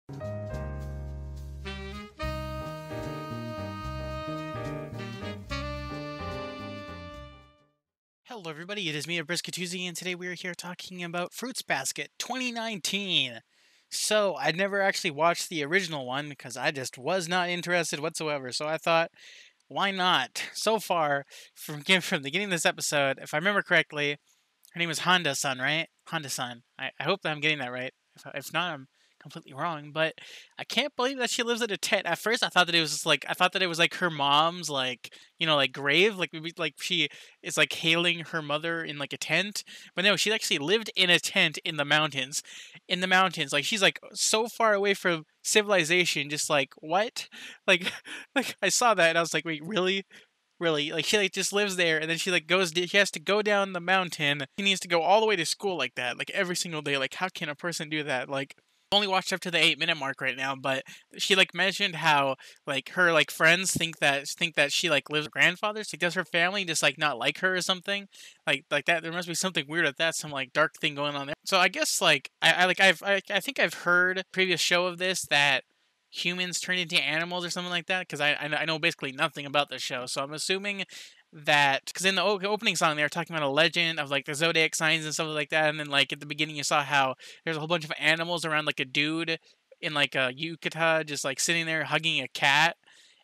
Hello, everybody. It is me, Briskatuzzi, and today we are here talking about Fruits Basket 2019. So, I'd never actually watched the original one because I just was not interested whatsoever. So, I thought, why not? So far, from the beginning of this episode, if I remember correctly, her name is Honda-san, right? Honda-san. I hope that I'm getting that right. If not, I'm completely wrong. But I can't believe that she lives at a tent. At first, I thought that it was just like her mom's like grave, like maybe like she is like hailing her mother in like a tent. But no, she actually lived in a tent in the mountains. In the mountains, like she's like so far away from civilization. Just like what? Like like I saw that and I was like, wait, really? Really, like she like just lives there, and then she like she has to go down the mountain. She needs to go all the way to school like that, like every single day. Like how can a person do that? Like I only watched up to the 8 minute mark right now, but she like mentioned how like her like friends think that she like lives with her grandfather's. Like does her family just like not like her or something? Like that there must be something weird at that, some like dark thing going on there. So I guess like I think I've heard a previous show of this that humans turn into animals or something like that, because I know basically nothing about the show, so I'm assuming that because in the opening song they were talking about a legend of like the Zodiac signs and stuff like that, and then like at the beginning you saw how there's a whole bunch of animals around like a dude in like a yukata just like sitting there hugging a cat,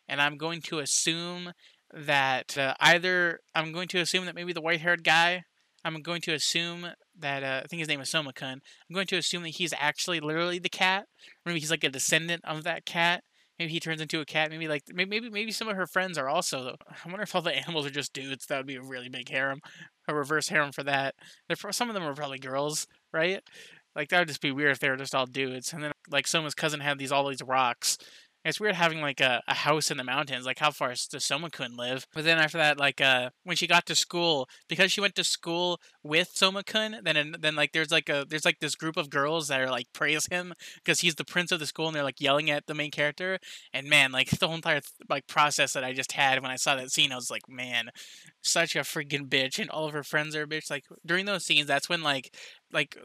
and I'm going to assume that either I'm going to assume that maybe the white-haired guy. I'm going to assume that I think his name is Soma-kun. I'm going to assume that he's actually literally the cat. Maybe he's like a descendant of that cat. Maybe he turns into a cat. Maybe like maybe some of her friends are also. I wonder if all the animals are just dudes. That would be a really big harem, a reverse harem for that. Some of them are probably girls, right? Like that would just be weird if they were just all dudes. And then like Soma's cousin had all these rocks. It's weird having like a house in the mountains. Like how far does Soma-kun live? But then after that, like when she got to school, because she went to school with Soma-kun, then like there's like this group of girls that are like praise him because he's the prince of the school, and they're like yelling at the main character. And man, like the whole entire like process that I just had when I saw that scene, I was like, man, such a freaking bitch, and all of her friends are a bitch. Like during those scenes, that's when like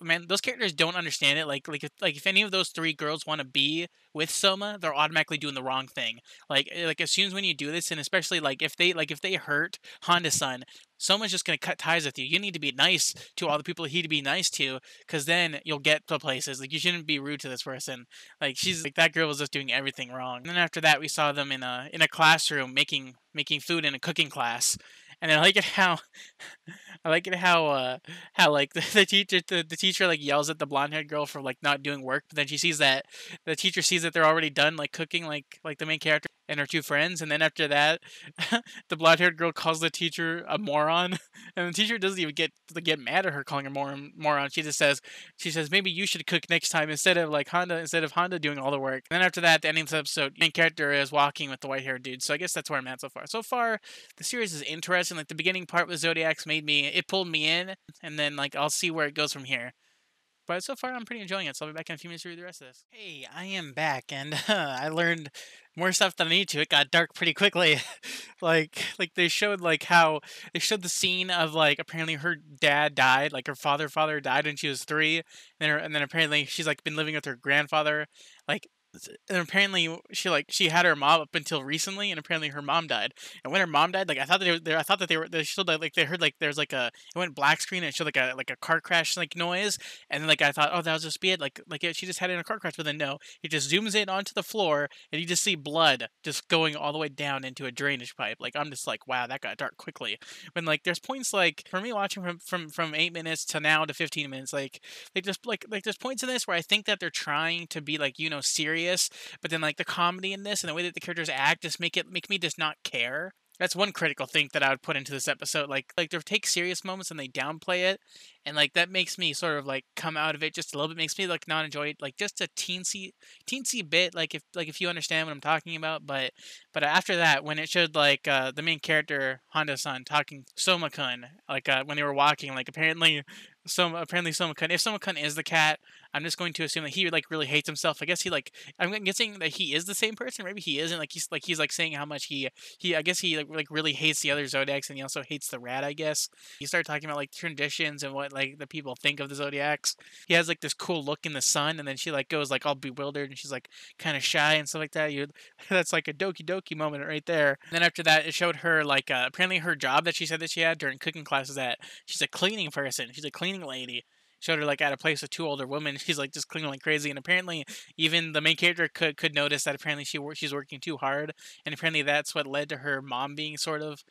man, those characters don't understand it. Like if any of those three girls want to be with Soma, they're automatically doing the wrong thing. Like as soon as when you do this, and especially if they hurt Honda-san, Soma's just gonna cut ties with you. You need to be nice to all the people he to be nice to, because then you'll get to places. Like you shouldn't be rude to this person. Like she's like that girl was just doing everything wrong. And then after that, we saw them in a classroom making food in a cooking class. And I like it how I like it how like the teacher like yells at the blonde haired girl for like not doing work, but then she sees that the teacher sees that they're already done like cooking like the main character and her two friends, and then after that the blonde haired girl calls the teacher a moron, and the teacher doesn't even get mad at her calling her moron. She says maybe you should cook next time instead of Honda doing all the work. And then after that, the ending of the episode, main character is walking with the white haired dude. So I guess that's where I'm at so far. So far, the series is interesting. Like the beginning part with Zodiacs it pulled me in, and then like I'll see where it goes from here. But so far, I'm pretty enjoying it. So I'll be back in a few minutes to read the rest of this. Hey, I am back, and I learned more stuff than I need to. It got dark pretty quickly. like they showed like how they showed the scene of like apparently her dad died, like her father died when she was 3, and then apparently she's like been living with her grandfather, like. And apparently she had her mom up until recently, and apparently her mom died. And when her mom died, like I thought that I thought that they showed like they heard like there's like it went black screen and it showed like a car crash like noise, and then like I thought, oh, that'll just be it, she just had it in a car crash, but then no, it just zooms in onto the floor and you just see blood just going all the way down into a drainage pipe. Like I'm just like, wow, that got dark quickly. When like there's points like for me watching from 8 minutes to now to 15 minutes, like there's points in this where I think that they're trying to be like serious, but then like the comedy in this and the way that the characters act just make me just not care. That's one critical thing that I would put into this episode. Like they take serious moments and they downplay it, and like that makes me sort of like come out of it just a little bit. Makes me like not enjoy it, like just a teensy bit. Like if you understand what I'm talking about. But after that, when it showed like the main character Honda-san talking Soma-kun, like when they were walking, like apparently apparently Someone if Someone is the cat, I'm just going to assume that he like really hates himself. I guess I'm guessing that he is the same person. Maybe he isn't. He's like saying how much he I guess he like really hates the other Zodiacs, and he also hates the rat. I guess he started talking about like traditions and what like the people think of the Zodiacs. He has like this cool look in the sun, and then she like goes like all bewildered, and she's like kind of shy and stuff like that. You That's like a Doki Doki moment right there. And then after that, it showed her like apparently her job that she said that she had during cooking classes, that she's a cleaning person. She's a cleaning lady. Showed her like at a place with two older women. She's like just cleaning like crazy, and apparently even the main character could notice that apparently she's working too hard, and apparently that's what led to her mom being sort of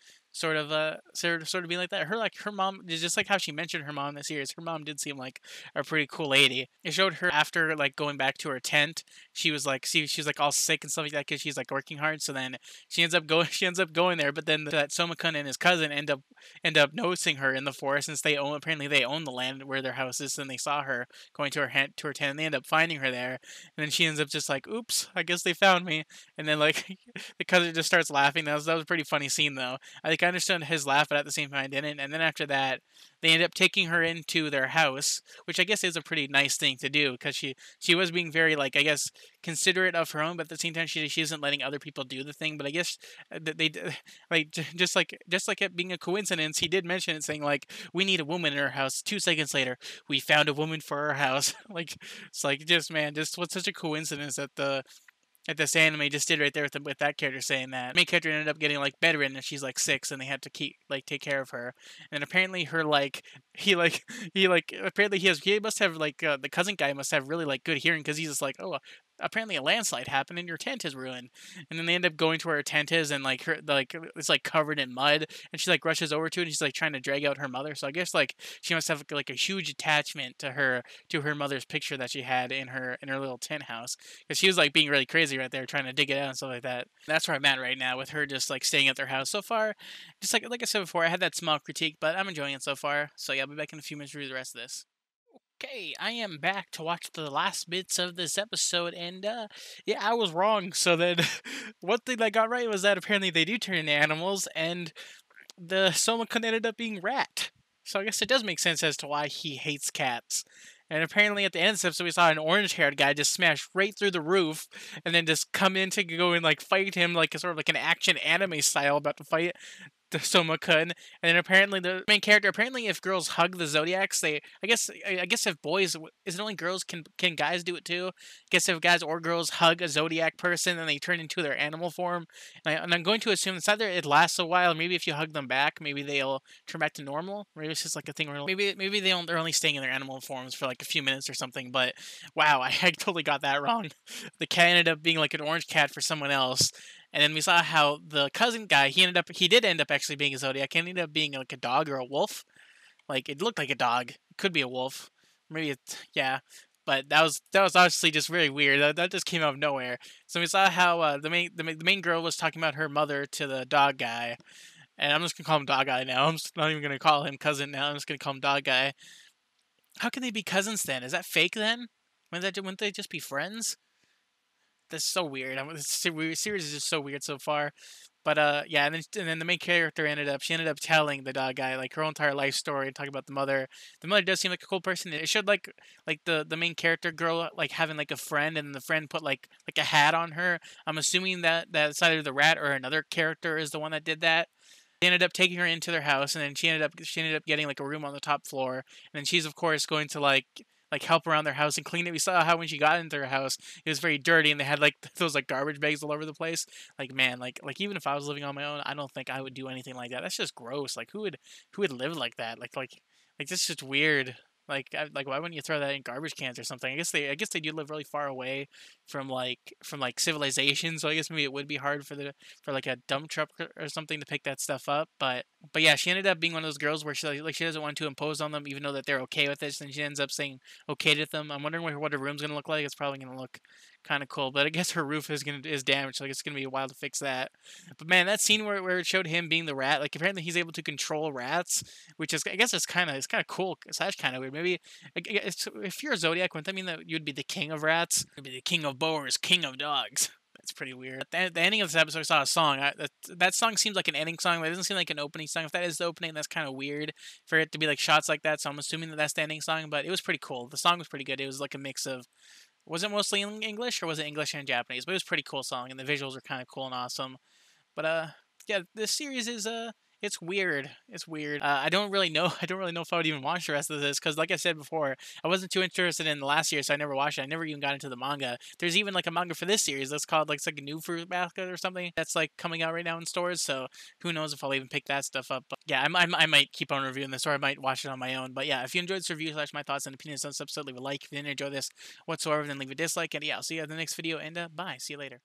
being like that. Her mom, just like how she mentioned her mom in the series, her mom did seem like a pretty cool lady. It showed her after like going back to her tent, she was like she's like all sick and stuff like that because she's like working hard. So then she ends up going there, but then that Soma-kun and his cousin end up noticing her in the forest, since they own the land where their house is. And they saw her going to her tent, and they end up finding her there. And then she ends up just like, "Oops, I guess they found me." And then like the cousin just starts laughing. That was a pretty funny scene though. I understood his laugh, but at the same time I didn't. And then after that, they end up taking her into their house, which I guess is a pretty nice thing to do, because she was being very like, I guess, considerate of her own, but at the same time she isn't letting other people do the thing. But I guess they like just like it being a coincidence, he did mention it, saying like, "We need a woman in our house." 2 seconds later, we found a woman for our house. Like it's like, just man, just what's such a coincidence that this anime just did right there with that character saying that. The main character ended up getting like bedridden, and she's like 6, and they had to take care of her. And apparently her like he like apparently he must have like the cousin guy must have really like good hearing, because he's just like, "Oh, apparently a landslide happened and your tent is ruined." And then they end up going to where her tent is, and like her like it's like covered in mud, and she like rushes over to it, and she's like trying to drag out her mother. So I guess like she must have like a huge attachment to her mother's picture that she had in her little tent house, because she was like being really crazy right there trying to dig it out and stuff like that. That's where I'm at right now with her just like staying at their house so far. Just like I said before, I had that small critique, but I'm enjoying it so far. So yeah, I'll be back in a few minutes to do the rest of this. Okay, I am back to watch the last bits of this episode, and yeah, I was wrong. So then, one thing I got right was that apparently they do turn into animals, and the Somakun ended up being rat. So I guess it does make sense as to why he hates cats. And apparently at the end of this episode, we saw an orange-haired guy just smash right through the roof, and then just come in to go and like fight him, like a sort of like an action anime style, about to fight the Soma-kun. And then apparently the main character, apparently if girls hug the Zodiacs, I guess if boys, is it only girls, can guys do it too? I guess if guys or girls hug a Zodiac person, then they turn into their animal form. And I'm going to assume it's either it lasts a while, maybe if you hug them back, maybe they'll turn back to normal. Maybe it's just like a thing where maybe they're only staying in their animal forms for like a few minutes or something. But wow, I totally got that wrong. The cat ended up being like an orange cat for someone else. And then we saw how the cousin guy, he did end up actually being a Zodiac. He ended up being like a dog or a wolf. Like it looked like a dog. It could be a wolf. Maybe it's, yeah. But that was obviously just very weird. That just came out of nowhere. So we saw how the main girl was talking about her mother to the dog guy, and I'm just gonna call him dog guy now. I'm just not even gonna call him cousin now. I'm just gonna call him dog guy. How can they be cousins then? Is that fake then? Wouldn't they just be friends? That's so weird. This series is just so weird so far. But yeah, and then the main character she ended up telling the dog guy like her whole entire life story and talking about the mother. The mother does seem like a cool person. It showed like the main character girl like having like a friend, and the friend put like a hat on her. I'm assuming that's either the rat or another character is the one that did that. They ended up taking her into their house, and then she ended up getting like a room on the top floor, and then she's of course going to like help around their house and clean it. We saw how when she got into their house, it was very dirty, and they had like those like garbage bags all over the place. Like man, like even if I was living on my own, I don't think I would do anything like that. That's just gross. Like who would live like that? Like that's just weird. Like why wouldn't you throw that in garbage cans or something? I guess they do live really far away from like civilization, so I guess maybe it would be hard for like a dump truck or something to pick that stuff up. But yeah, she ended up being one of those girls where she doesn't want to impose on them, even though that they're okay with it. And she ends up saying okay to them. I'm wondering what her room's gonna look like. It's probably gonna look kind of cool, but I guess her roof is damaged, so it's gonna be a while to fix that. But man, that scene where it showed him being the rat, like apparently he's able to control rats, which is I guess it's kind of cool. It's actually kind of weird. Maybe if you're a Zodiac, wouldn't that mean that you'd be the king of rats? You'd be the king of boars, king of dogs. It's pretty weird. The ending of this episode, I saw a song. That song seems like an ending song, but it doesn't seem like an opening song. If that is the opening, that's kind of weird for it to be like shots like that. So I'm assuming that that's the ending song. But it was pretty cool. The song was pretty good. It was like a mix of, was it mostly in English or was it English and Japanese? But it was a pretty cool song, and the visuals were kind of cool and awesome. But yeah, this series is it's weird. It's weird. I don't really know. I don't really know if I would even watch the rest of this because, like I said before, I wasn't too interested in the last year, so I never watched it. I never even got into the manga. There's even like a manga for this series that's called like it's like a new fruit basket or something that's like coming out right now in stores. So who knows if I'll even pick that stuff up. But yeah, I might keep on reviewing this, or I might watch it on my own. But yeah, if you enjoyed this review slash my thoughts and opinions on this episode, leave a like. If you didn't enjoy this whatsoever, then leave a dislike. And yeah, I'll see you in the next video. And bye. See you later.